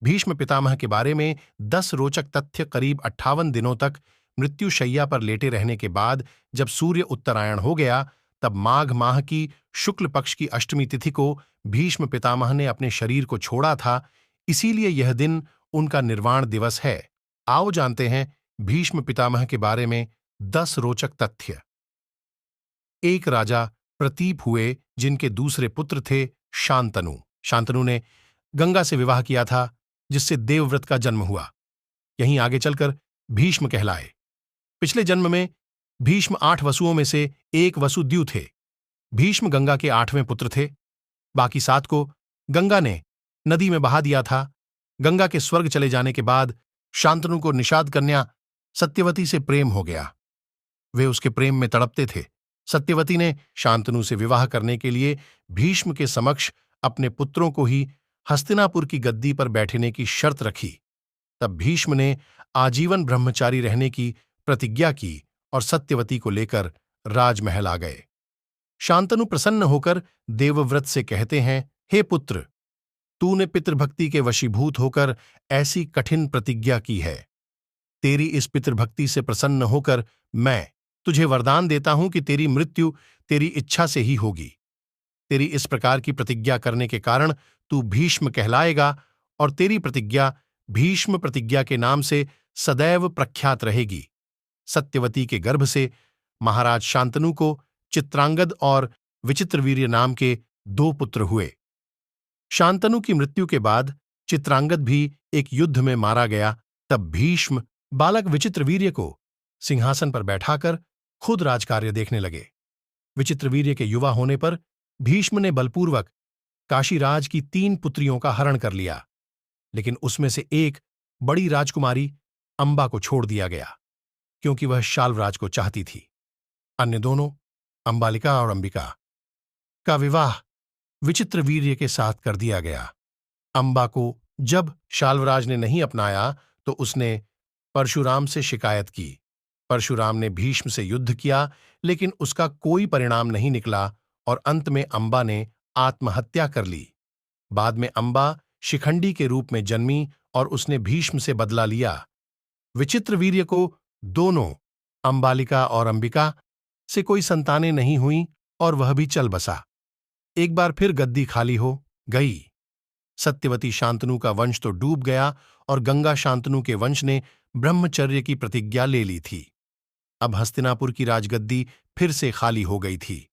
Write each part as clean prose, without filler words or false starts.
भीष्म पितामह के बारे में 10 रोचक तथ्य। करीब 58 दिनों तक मृत्युशैया पर लेटे रहने के बाद जब सूर्य उत्तरायण हो गया, तब माघ माह की शुक्ल पक्ष की अष्टमी तिथि को भीष्म पितामह ने अपने शरीर को छोड़ा था। इसीलिए यह दिन उनका निर्वाण दिवस है। आओ जानते हैं भीष्म पितामह के बारे में 10 रोचक तथ्य। एक राजा प्रतीप हुए जिनके दूसरे पुत्र थे शांतनु। शांतनु ने गंगा से विवाह किया था, जिससे देवव्रत का जन्म हुआ। यहीं आगे चलकर भीष्म कहलाए। पिछले जन्म में भीष्म 8 वसुओं में से एक वसुद्यु थे। भीष्म गंगा के 8वें पुत्र थे। बाकी 7 को गंगा ने नदी में बहा दिया था। गंगा के स्वर्ग चले जाने के बाद शांतनु को निषाद कन्या सत्यवती से प्रेम हो गया। वे उसके प्रेम में तड़पते थे। सत्यवती ने शांतनु से विवाह करने के लिए भीष्म के समक्ष अपने पुत्रों को ही हस्तिनापुर की गद्दी पर बैठने की शर्त रखी। तब भीष्म ने आजीवन ब्रह्मचारी रहने की प्रतिज्ञा की और सत्यवती को लेकर राजमहल आ गए। शांतनु प्रसन्न होकर देवव्रत से कहते हैं, हे पुत्र, तूने पितृभक्ति के वशीभूत होकर ऐसी कठिन प्रतिज्ञा की है। तेरी इस पितृभक्ति से प्रसन्न होकर मैं तुझे वरदान देता हूं कि तेरी मृत्यु तेरी इच्छा से ही होगी। तेरी इस प्रकार की प्रतिज्ञा करने के कारण तू भीष्म कहलाएगा और तेरी प्रतिज्ञा भीष्म प्रतिज्ञा के नाम से सदैव प्रख्यात रहेगी। सत्यवती के गर्भ से महाराज शांतनु को चित्रांगद और विचित्रवीर्य नाम के 2 पुत्र हुए। शांतनु की मृत्यु के बाद चित्रांगद भी एक युद्ध में मारा गया। तब भीष्म बालक विचित्रवीर्य को सिंहासन पर बैठाकर खुद राजकार्य देखने लगे। विचित्रवीर्य के युवा होने पर भीष्म ने बलपूर्वक काशीराज की 3 पुत्रियों का हरण कर लिया, लेकिन उसमें से एक बड़ी राजकुमारी अंबा को छोड़ दिया गया, क्योंकि वह शाल्वराज को चाहती थी। अन्य दोनों, अंबालिका और अंबिका, का विवाह विचित्रवीर्य के साथ कर दिया गया। अंबा को जब शाल्वराज ने नहीं अपनाया तो उसने परशुराम से शिकायत की। परशुराम ने भीष्म से युद्ध किया, लेकिन उसका कोई परिणाम नहीं निकला और अंत में अंबा ने आत्महत्या कर ली। बाद में अंबा शिखंडी के रूप में जन्मी और उसने भीष्म से बदला लिया। विचित्रवीर्य को दोनों, अंबालिका और अंबिका, से कोई संतानें नहीं हुईं और वह भी चल बसा। एक बार फिर गद्दी खाली हो गई। सत्यवती शांतनु का वंश तो डूब गया और गंगा शांतनु के वंश ने ब्रह्मचर्य की प्रतिज्ञा ले ली थी। अब हस्तिनापुर की राजगद्दी फिर से खाली हो गई थी।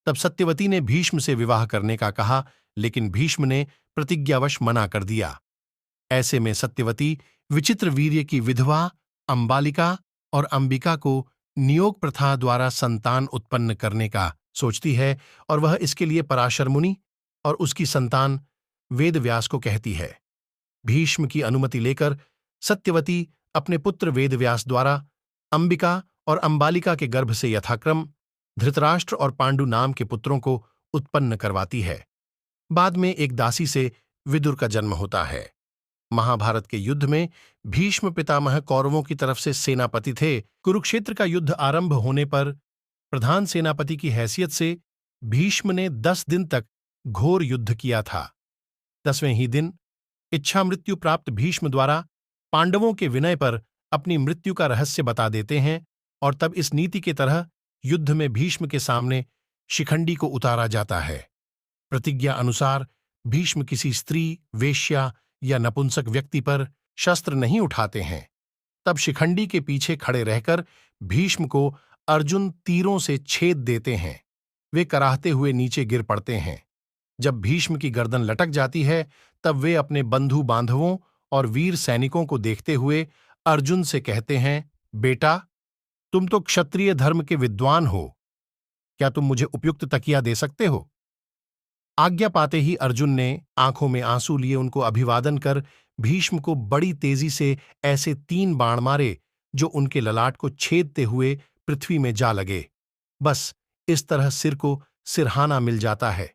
तब सत्यवती ने भीष्म से विवाह करने का कहा, लेकिन भीष्म ने प्रतिज्ञावश मना कर दिया। ऐसे में सत्यवती विचित्रवीर्य की विधवा अंबालिका और अंबिका को नियोग प्रथा द्वारा संतान उत्पन्न करने का सोचती है और वह इसके लिए पराशर मुनि और उसकी संतान वेदव्यास को कहती है। भीष्म की अनुमति लेकर सत्यवती अपने पुत्र वेदव्यास द्वारा अंबिका और अंबालिका के गर्भ से यथाक्रम धृतराष्ट्र और पांडु नाम के पुत्रों को उत्पन्न करवाती है। बाद में एक दासी से विदुर का जन्म होता है। महाभारत के युद्ध में भीष्म पितामह कौरवों की तरफ से सेनापति थे। कुरुक्षेत्र का युद्ध आरंभ होने पर प्रधान सेनापति की हैसियत से भीष्म ने 10 दिन तक घोर युद्ध किया था। 10वें ही दिन इच्छा मृत्यु प्राप्त भीष्म द्वारा पांडवों के विनय पर अपनी मृत्यु का रहस्य बता देते हैं और तब इस नीति के तरह युद्ध में भीष्म के सामने शिखंडी को उतारा जाता है। प्रतिज्ञा अनुसार भीष्म किसी स्त्री, वेश्या या नपुंसक व्यक्ति पर शस्त्र नहीं उठाते हैं। तब शिखंडी के पीछे खड़े रहकर भीष्म को अर्जुन तीरों से छेद देते हैं। वे कराहते हुए नीचे गिर पड़ते हैं। जब भीष्म की गर्दन लटक जाती है, तब वे अपने बंधु बांधवों और वीर सैनिकों को देखते हुए अर्जुन से कहते हैं, बेटा, तुम तो क्षत्रिय धर्म के विद्वान हो, क्या तुम मुझे उपयुक्त तकिया दे सकते हो? आज्ञा पाते ही अर्जुन ने आंखों में आंसू लिए उनको अभिवादन कर भीष्म को बड़ी तेजी से ऐसे 3 बाण मारे जो उनके ललाट को छेदते हुए पृथ्वी में जा लगे। बस इस तरह सिर को सिरहाना मिल जाता है।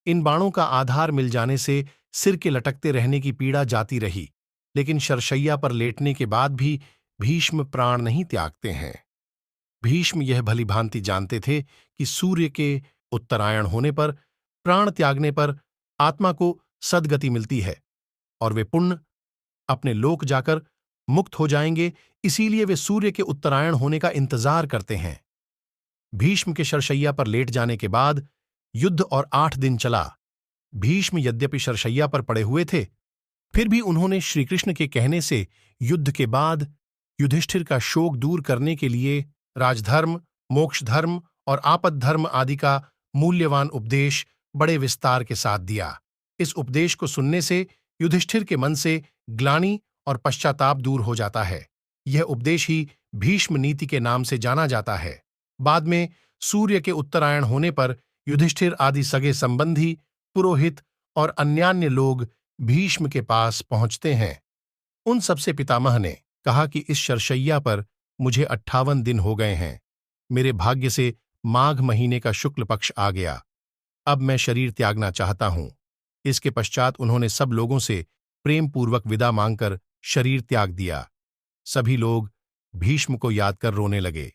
इन बाणों का आधार मिल जाने से सिर के लटकते रहने की पीड़ा जाती रही, लेकिन शरशैया पर लेटने के बाद भी भीष्म प्राण नहीं त्यागते हैं। भीष्म यह भली भांति जानते थे कि सूर्य के उत्तरायण होने पर, प्राण त्यागने पर आत्मा को सद्गति मिलती है और वे पुण्य अपने लोक जाकर मुक्त हो जाएंगे, इसीलिए वे सूर्य के उत्तरायण होने का इंतजार करते हैं। भीष्म के शरशैया पर लेट जाने के बाद युद्ध और 8 दिन चला। भीष्म यद्यपि शरशैया पर पड़े हुए थे, फिर भी उन्होंने श्रीकृष्ण के कहने से युद्ध के बाद युधिष्ठिर का शोक दूर करने के लिए राजधर्म, मोक्षधर्म और आपदधर्म आदि का मूल्यवान उपदेश बड़े विस्तार के साथ दिया। इस उपदेश को सुनने से युधिष्ठिर के मन से ग्लानि और पश्चाताप दूर हो जाता है। यह उपदेश ही भीष्म नीति के नाम से जाना जाता है। बाद में सूर्य के उत्तरायण होने पर युधिष्ठिर आदि सगे संबंधी, पुरोहित और अन्यान्य लोग भीष्म के पास पहुंचते हैं। उन सबसे पितामह ने कहा कि इस शरशैया पर मुझे 58 दिन हो गए हैं। मेरे भाग्य से माघ महीने का शुक्ल पक्ष आ गया। अब मैं शरीर त्यागना चाहता हूं। इसके पश्चात उन्होंने सब लोगों से प्रेम पूर्वक विदा मांगकर शरीर त्याग दिया। सभी लोग भीष्म को याद कर रोने लगे।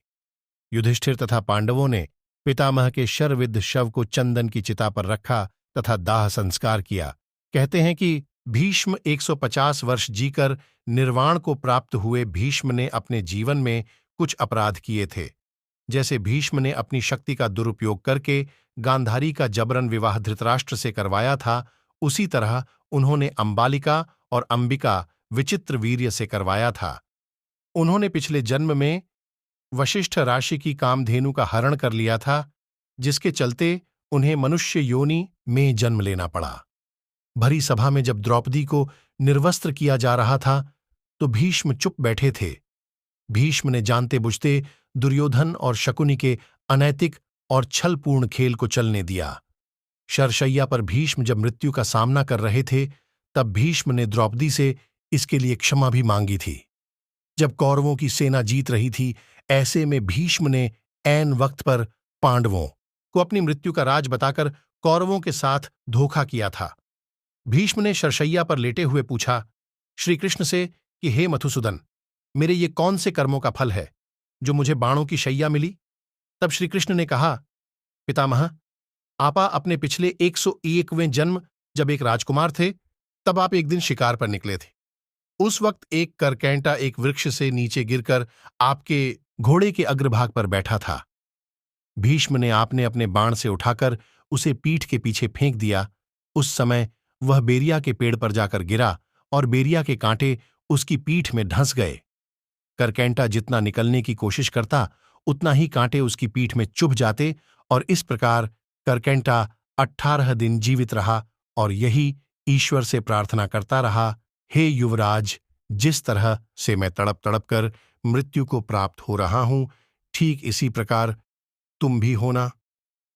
युधिष्ठिर तथा पांडवों ने पितामह के शरविद्ध शव को चंदन की चिता पर रखा तथा दाह संस्कार किया। कहते हैं कि भीष्म 150 वर्ष जीकर निर्वाण को प्राप्त हुए भीष्म ने अपने जीवन में कुछ अपराध किए थे। जैसे भीष्म ने अपनी शक्ति का दुरुपयोग करके गांधारी का जबरन विवाह धृतराष्ट्र से करवाया था, उसी तरह उन्होंने अंबालिका और अंबिका विचित्र वीर्य से करवाया था। उन्होंने पिछले जन्म में वशिष्ठ राशि की कामधेनु का हरण कर लिया था, जिसके चलते उन्हें मनुष्य योनि में जन्म लेना पड़ा। भरी सभा में जब द्रौपदी को निर्वस्त्र किया जा रहा था, तो भीष्म चुप बैठे थे। भीष्म ने जानते बुझते दुर्योधन और शकुनि के अनैतिक और छलपूर्ण खेल को चलने दिया। शरशैया पर भीष्म जब मृत्यु का सामना कर रहे थे, तब भीष्म ने द्रौपदी से इसके लिए क्षमा भी मांगी थी। जब कौरवों की सेना जीत रही थी, ऐसे में भीष्म ने ऐन वक्त पर पांडवों को अपनी मृत्यु का राज बताकर कौरवों के साथ धोखा किया था। भीष्म ने शरशैया पर लेटे हुए पूछा श्रीकृष्ण से कि हे मधुसूदन, मेरे ये कौन से कर्मों का फल है जो मुझे बाणों की शैया मिली? तब श्रीकृष्ण ने कहा, पितामह, आपा अपने पिछले 101वें जन्म जब एक राजकुमार थे, तब आप एक दिन शिकार पर निकले थे। उस वक्त एक करकैंटा एक वृक्ष से नीचे गिरकर आपके घोड़े के अग्रभाग पर बैठा था। भीष्म ने आपने अपने बाण से उठाकर उसे पीठ के पीछे फेंक दिया। उस समय वह बेरिया के पेड़ पर जाकर गिरा और बेरिया के कांटे उसकी पीठ में धंस गए। करकैंटा जितना निकलने की कोशिश करता, उतना ही कांटे उसकी पीठ में चुभ जाते और इस प्रकार करकैंटा 18 दिन जीवित रहा और यही ईश्वर से प्रार्थना करता रहा, हे युवराज, जिस तरह से मैं तड़प तड़प कर मृत्यु को प्राप्त हो रहा हूं, ठीक इसी प्रकार तुम भी होना।